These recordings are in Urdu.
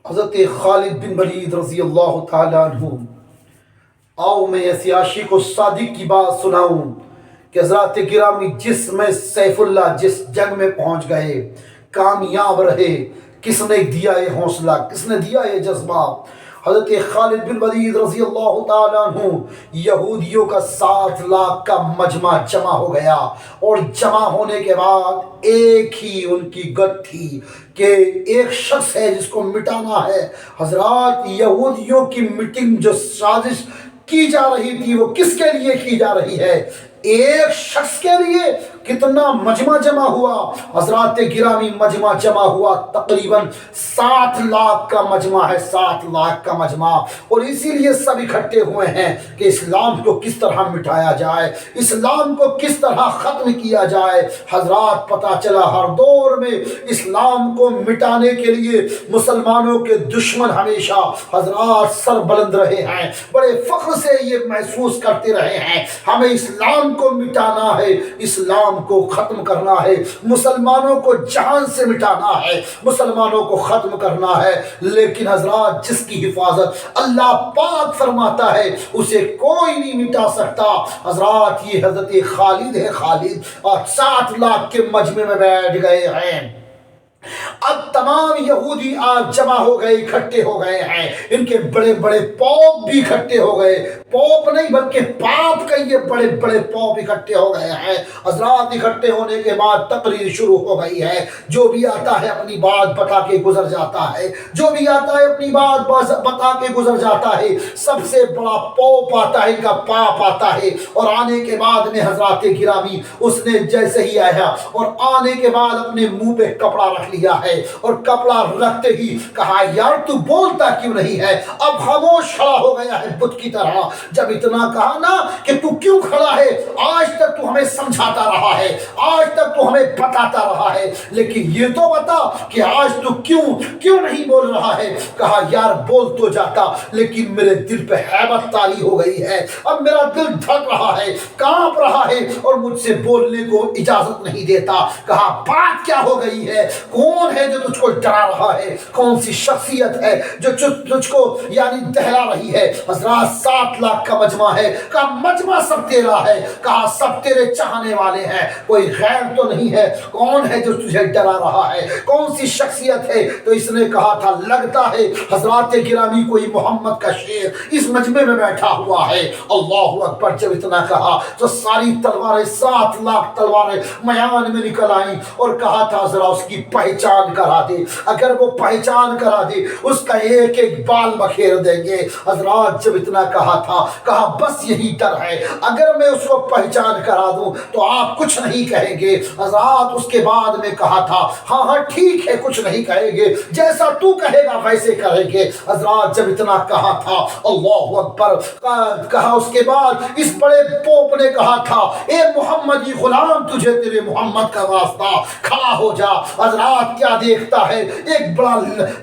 حضرت خالد بن ولید رضی اللہ تعالیٰ عنہ، آؤ میں ایسی عاشق و صادق کی بات سناؤں کہ حضرات گرامی جس میں سیف اللہ جس جنگ میں پہنچ گئے کامیاب رہے، کس نے دیا یہ حوصلہ، کس نے دیا یہ جذبہ؟ حضرت خالد بن ولید رضی اللہ تعالیٰ عنہ، یہودیوں کا 7 لاکھ کا مجمع جمع ہو گیا، اور جمع ہونے کے بعد ایک ہی ان کی گت تھی کہ ایک شخص ہے جس کو مٹانا ہے۔ حضرات یہودیوں کی میٹنگ جو سازش کی جا رہی تھی وہ کس کے لیے کی جا رہی ہے؟ ایک شخص کے لیے۔ کتنا مجمع جمع ہوا حضرات گرامی؟ مجمع جمع ہوا تقریباً 7 لاکھ کا مجمع ہے، 7 لاکھ کا مجمع، اور اسی لیے سب اکٹھے ہوئے ہیں کہ اسلام کو کس طرح مٹایا جائے، اسلام کو کس طرح ختم کیا جائے۔ حضرات پتہ چلا ہر دور میں اسلام کو مٹانے کے لیے مسلمانوں کے دشمن ہمیشہ حضرات سر بلند رہے ہیں، بڑے فخر سے یہ محسوس کرتے رہے ہیں ہمیں اسلام کو مٹانا ہے، اسلام کو ختم کرنا ہے، مسلمانوں کو جہان سے مٹانا ہے، مسلمانوں کو ختم کرنا ہے۔ لیکن حضرات جس کی حفاظت اللہ پاک فرماتا ہے اسے کوئی نہیں مٹا سکتا۔ حضرات یہ حضرت خالد ہے، خالد، اور 7 لاکھ کے مجمع میں بیٹھ گئے ہیں۔ اب تمام یہودی آج جمع ہو گئے، اکٹھے ہو گئے ہیں، ان کے بڑے بڑے پوپ بھی اکٹھے ہو گئے، پوپ نہیں بلکہ پاپ کہیے، بڑے بڑے پوپ اکٹھے ہو گئے ہیں۔ حضرات اکٹھے ہونے کے بعد تقریر شروع ہو گئی ہے، جو بھی آتا ہے اپنی بات بتا کے گزر جاتا ہے، جو بھی آتا ہے اپنی بات بتا کے گزر جاتا ہے۔ سب سے بڑا پوپ آتا ہے، ان کا پاپ آتا ہے، اور آنے کے بعد میں حضرات گرامی اس نے جیسے ہی آیا اور آنے کے بعد اپنے منہ پہ کپڑا رکھ لیا ہے، اور کپڑا رکھتے ہی کہا یار تو بولتا کیوں نہیں ہے؟ اب خاموش کھڑا ہو گیا ہے بت کی طرح۔ جب اتنا کہا نا کہ تو کیوں کھڑا ہے، آج تک تو ہمیں سمجھاتا رہا ہے، آج تک تو ہمیں بتاتا رہا ہے، لیکن یہ تو بتا کہ آج تو کیوں نہیں بول رہا ہے؟ کہا یار بول تو جاتا، لیکن میرے دل پہ ہیبت طاری ہو گئی ہے، اب میرا دل دھڑک رہا ہے، کانپ رہا ہے، اور مجھ سے بولنے کو اجازت نہیں دیتا۔ کہا بات کیا ہو گئی ہے؟ کون ہے جو تجھ کو ڈرا رہا ہے؟ کون سی شخصیت ہے جو تجھ کو یعنی دہلا رہی ہے؟ حضرات 7 لاکھ کا مجمع ہے، کہا مجمع سب تیرا ہے، کہا سب تیرے چاہنے والے ہیں، کوئی غیر تو نہیں ہے، کون ہے جو تجھے ڈرا رہا ہے؟ کون سی شخصیت ہے؟ تو اس نے کہا تھا لگتا ہے حضرات گرامی کوئی محمد کا شیر اس مجمع میں بیٹھا ہوا ہے۔ اللہ اکبر! جب اتنا کہا تو ساری تلواریں 7 لاکھ تلواریں میان میں نکل آئیں، اور کہا تھا ذرا اس کی پہچان کرا دے، اگر وہ پہچان کرا دے اس کا ایک ایک بال بکھیر دیں گے۔ حضرات جب اتنا کہا تھا کہا بس یہی ڈر ہے، اگر میں اس کو پہچان کرا دوں تو آپ کچھ نہیں کہیں گے۔ حضرات اس کے بعد میں کہا تھا ہاں ہاں ٹھیک ہے کچھ نہیں کہیں گے، جیسا تو کہے گا ویسے کریں گے۔ حضرات جب اتنا کہا تھا اللہ اکبر! کہا اس کے بعد اس بڑے پوپ نے کہا تھا اے محمدی غلام تجھے تیرے محمد کا واسطہ کھڑا ہو جا۔ حضرات کیا دیکھتا ہے؟ ایک بڑا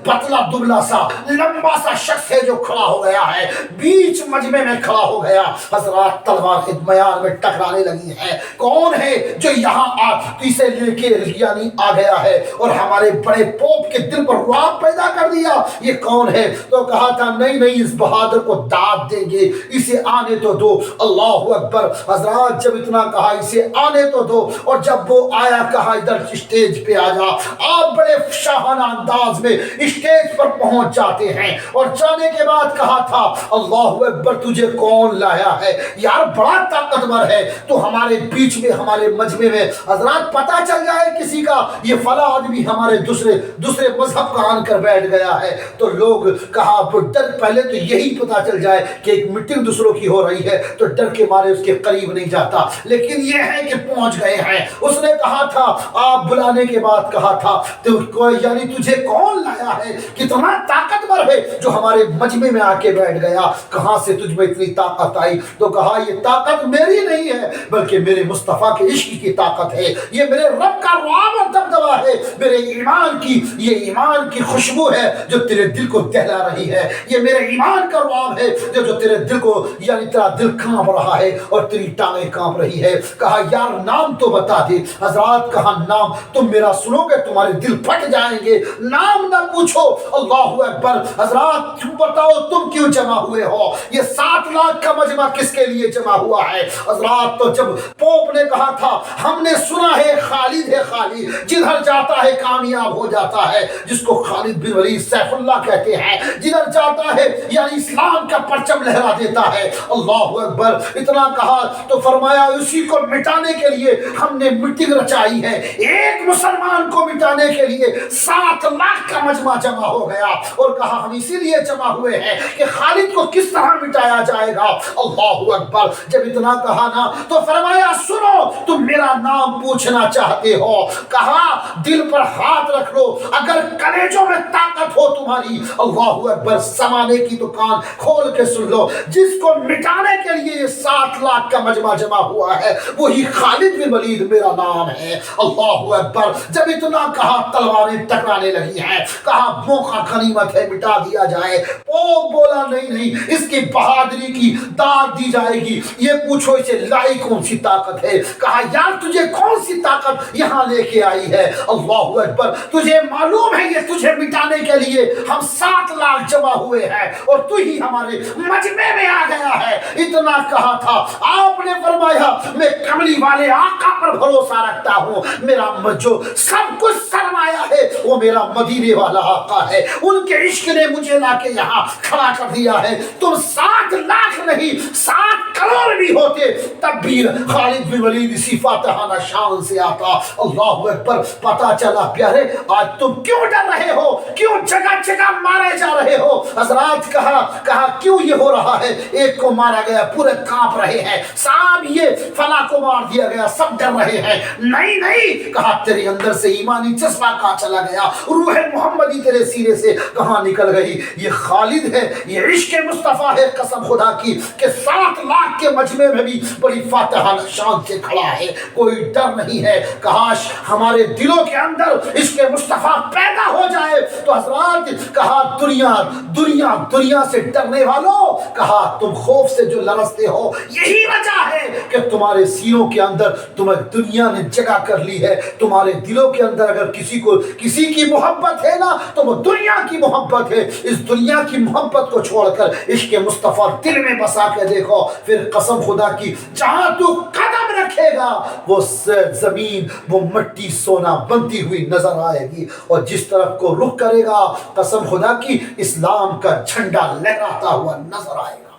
پتلا دبلا سا لمبا سا شخص ہے جو کھڑا ہو گیا ہے، بیچ مجمع میں کھڑا ہو گیا۔ حضرات تلوار میان میں ٹکرانے لگی ہے، کون ہے جو یہاں اسے لے کے یعنی آ گیا ہے اور ہمارے بڑے پوپ کے دل پر رعب پیدا کر دیا؟ یہ کون ہے؟ تو کہا تھا نہیں نہیں اس بہادر کو داد دیں گے، اسے آنے تو دو۔ اللہ اکبر! حضرات جب اتنا کہا اسے آنے تو دو، اور جب وہ آیا کہا ادھر اسٹیج پہ آ جا۔ آپ بڑے شاہانہ انداز میں اسٹیج پر پہنچ جاتے ہیں، اور جانے کے بعد کہا تھا اللہ اکبر تجھے کون لایا ہے؟ یار بڑا طاقتور ہے تو ہمارے بیچ میں ہمارے مجمع میں حضرات پتہ چل جائے کسی کا یہ فلاں آدمی ہمارے دوسرے مذہب کا آن کر بیٹھ گیا ہے تو لوگ کہا ڈر، پہلے تو یہی پتہ چل جائے کہ ایک میٹنگ دوسروں کی ہو رہی ہے تو ڈر کے مارے اس کے قریب نہیں جاتا، لیکن یہ ہے کہ پہنچ گئے ہیں۔ اس نے کہا تھا آپ بلانے کے بعد کہا تھا تو یعنی تجھے کون لایا ہے؟ کتنا طاقتور ہے جو ہمارے مجمع میں آ کے بیٹھ گیا؟ کہاں سے تجھ میں اتنی طاقت آئی؟ تو کہا یہ طاقت میری نہیں ہے بلکہ میرے مصطفیٰ کے عشق کی طاقت ہے، یہ میرے رب کا رعب اور دبدبا ہے، میرے ایمان کی یہ ایمان کی خوشبو ہے جو تیرے دل کو دہلا رہی ہے، یہ میرے ایمان کا رعب ہے جو تیرے دل کو یعنی تیرا دل کانپ رہا ہے اور تیری ٹانگیں کانپ رہی ہے۔ کہا یار نام تو بتا دے۔ حضرات کہا نام تم میرا سنو گے تمہارے دل پھٹ جائیں گے. نام نہ پوچھو. اللہ اکبر. حضرات بتاؤ تم کیوں جمع ہوئے ہو؟ یہ 7 لاکھ کا مجمع کس کے لیے جمع ہوا ہے؟ حضرات تو جب پوپ نے کہا تھا ہم نے سنا ہے خالد ہے خالد، جدھر جاتا ہے کامیاب ہو جاتا ہے، جس کو خالد بن ولید سیف اللہ کہتے ہیں، جدھر جاتا ہے یعنی اسلام کا پرچم لہرا دیتا ہے. اللہ اکبر. اتنا کہا تو فرمایا اسی کو مٹانے کے لیے ہم نے میٹنگ رچائی ہے. ایک مسلمان کو مٹانے کے لیے 7 لاکھ کا مجمع جمع ہو گیا اور کہا ہم اسی لیے جمع ہوئے ہیں کہ خالد کو کس طرح مٹایا جائے گا. اللہ اکبر. جب اتنا کہا نا تو فرمایا سنو تم میرا نام پوچھنا چاہتے ہو، کہا دل پر ہاتھ رکھ لو، اگر کلیجوں میں طاقت ہو تمہاری، اللہ اکبر، زمانے کی دکان کھول کے سن لو، جس کو مٹانے کے لیے یہ 7 لاکھ کا مجمع جمع ہوا ہے وہی خالد بن ولید میرا نام ہے. اللہ اکبر. جب اتنا کہا تلواریں ٹکرانے لگی ہیں، کہا موقع غنیمت ہے مٹا دیا جائے. او بولا نہیں، اس کی بہادری کی داد دی جائے گی. یہ پوچھو اسے لائی کون سی طاقت ہے؟ کہا یار تجھے کون سی طاقت یہاں لے کے آئی ہے؟ اللہ اکبر. تجھے معلوم ہے یہ تجھے مٹانے کے لیے ہم 7 لاکھ جمع ہوئے ہیں اور تو ہی ہمارے مجمع میں آ گیا ہے. اتنا کہا تھا آپ نے فرمایا میں کملی والے آقا پر بھروسہ رکھتا ہوں، میرا جو سب کچھ سرمایہ ہے وہ میرا مدینے والا آقا ہے، ان کے عشق نے مجھے لا کے یہاں کھڑا کر دیا ہے. تم 7 لاکھ نہیں 7 کروڑ بھی ہوتے تب بھی خالد بن ولید اسی فاتحانہ شان سے آتا. اللہ اکبر. پتا چلا پیارے آج تم کیوں ڈر رہے ہو، کیوں جگہ جگہ مارے جا رہے ہو؟ حضرات کہا کیوں یہ ہو رہا ہے؟ ایک کو مارا گیا پورے کانپ رہے ہیں، صاحب یہ فلاں کو مار دیا گیا سب ڈر رہے ہیں. نہیں، کہا تیرے اندر سے ایمانی جذبہ کہاں چلا گیا، روح محمدی تیرے سینے سے کہاں نکل گئی؟ یہ خالد ہے، یہ عشق مصطفیٰ ہے، قسم خدا کی کہ 7 لاکھ کے مجمع میں بھی بڑی فاتحانہ شان سے کھڑا ہے، کوئی ڈر نہیں ہے. کاش ہمارے دلوں کے اندر عشق مصطفیٰ پیدا ہو جائے. تو حضرات کہا دنیا سے ڈرنے والوں، کہا تم خوف سے جو لرزتے ہو یہی وجہ ہے کہ تمہارے سینوں کے اندر تمہیں دنیا نے جگہ کر لی ہے. تمہارے دلوں کے اندر اگر کسی کی محبت ہے نا تو وہ دنیا کی محبت ہے. اس دنیا کی محبت کو چھوڑ کر عشق مصطفیٰ دل میں بسا کے دیکھو، پھر قسم خدا کی جہاں تو قدم رکھے گا وہ زمین وہ مٹی سونا بنتی ہوئی نظر آئے گی، اور جس طرف کو رخ کرے گا قسم خدا کی اسلام کا جھنڈا لہراتا ہوا نظر آئے گا.